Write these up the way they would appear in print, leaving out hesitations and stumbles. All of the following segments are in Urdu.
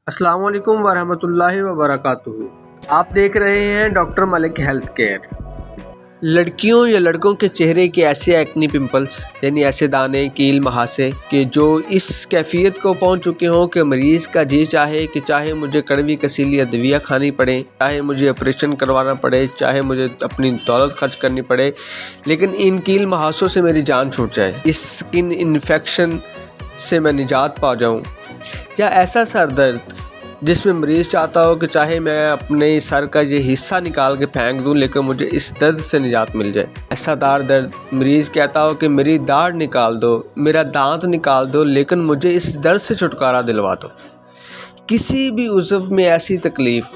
السلام علیکم ورحمۃ اللہ وبرکاتہ۔ آپ دیکھ رہے ہیں ڈاکٹر ملک ہیلتھ کیئر۔ لڑکیوں یا لڑکوں کے چہرے کے ایسے ایکنی پمپلز یعنی ایسے دانے، کیل، مہاسے کہ جو اس کیفیت کو پہنچ چکے ہوں کہ مریض کا جی چاہے کہ چاہے مجھے کڑوی کسیلی ادویہ کھانی پڑے، چاہے مجھے آپریشن کروانا پڑے، چاہے مجھے اپنی دولت خرچ کرنی پڑے، لیکن ان کیل مہاسوں سے میری جان چھوٹ جائے، اس سکن انفیکشن سے میں نجات پا جاؤں، یا ایسا سر درد جس میں مریض چاہتا ہو کہ چاہے میں اپنے سر کا یہ حصہ نکال کے پھینک دوں لیکن مجھے اس درد سے نجات مل جائے۔ ایسا درد مریض کہتا ہو کہ میری داڑھ نکال دو، میرا دانت نکال دو، لیکن مجھے اس درد سے چھٹکارا دلوا دو۔ کسی بھی عضو میں ایسی تکلیف،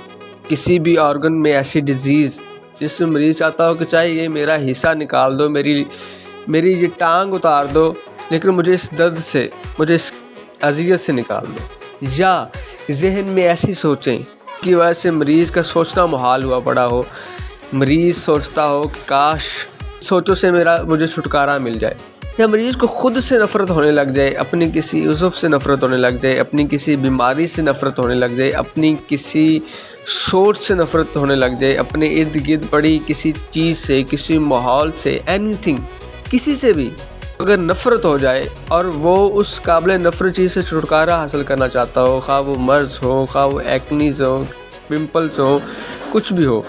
کسی بھی آرگن میں ایسی ڈیزیز جس میں مریض چاہتا ہو کہ چاہے یہ میرا حصہ نکال دو، میری یہ ٹانگ اتار دو، لیکن مجھے اس درد سے، مجھے اس اذیت سے نکال دو۔ یا ذہن میں ایسی سوچیں کہ وجہ سے مریض کا سوچنا محال ہوا پڑا ہو، مریض سوچتا ہو کہ کاش سوچوں سے مجھے چھٹکارا مل جائے، یا مریض کو خود سے نفرت ہونے لگ جائے، اپنی کسی عضو سے نفرت ہونے لگ جائے، اپنی کسی بیماری سے نفرت ہونے لگ جائے، اپنی کسی سوچ سے نفرت ہونے لگ جائے، اپنے ارد گرد پڑی کسی چیز سے، کسی ماحول سے، اینی تھنگ، کسی سے بھی اگر نفرت ہو جائے اور وہ اس قابل نفرت چیز سے چھٹکارا حاصل کرنا چاہتا ہو، خواہ وہ مرض ہو، خواہ وہ ایکنیز ہو، پمپلز ہو، کچھ بھی ہو،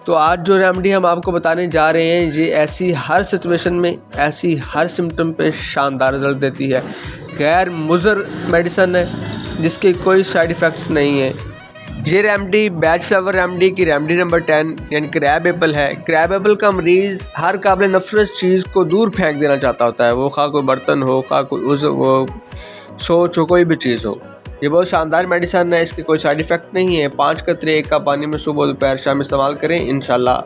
تو آج جو ریمیڈی ہم آپ کو بتانے جا رہے ہیں یہ ایسی ہر سچویشن میں، ایسی ہر سمٹم پہ شاندار رزلٹ دیتی ہے۔ غیر مضر میڈیسن ہے جس کے کوئی سائیڈ ایفیکٹس نہیں ہیں۔ یہ ریمیڈی بیج فلاور ریمیڈی کی ریمیڈی نمبر 10 یعنی کریب ایپل ہے۔ کریب ایپل کا مریض ہر قابل نفرت چیز کو دور پھینک دینا چاہتا ہوتا ہے، وہ خواہ کوئی برتن ہو، خواہ کوئی عضو ہو، سوچ ہو، کوئی بھی چیز ہو۔ یہ بہت شاندار میڈیسن ہے، اس کے کوئی سائیڈ ایفیکٹ نہیں ہے۔ 5 قطرے 1 کپ پانی میں صبح دوپہر شام استعمال کریں، انشاءاللہ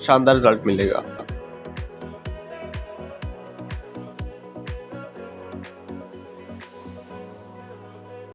شاندار رزلٹ ملے گا۔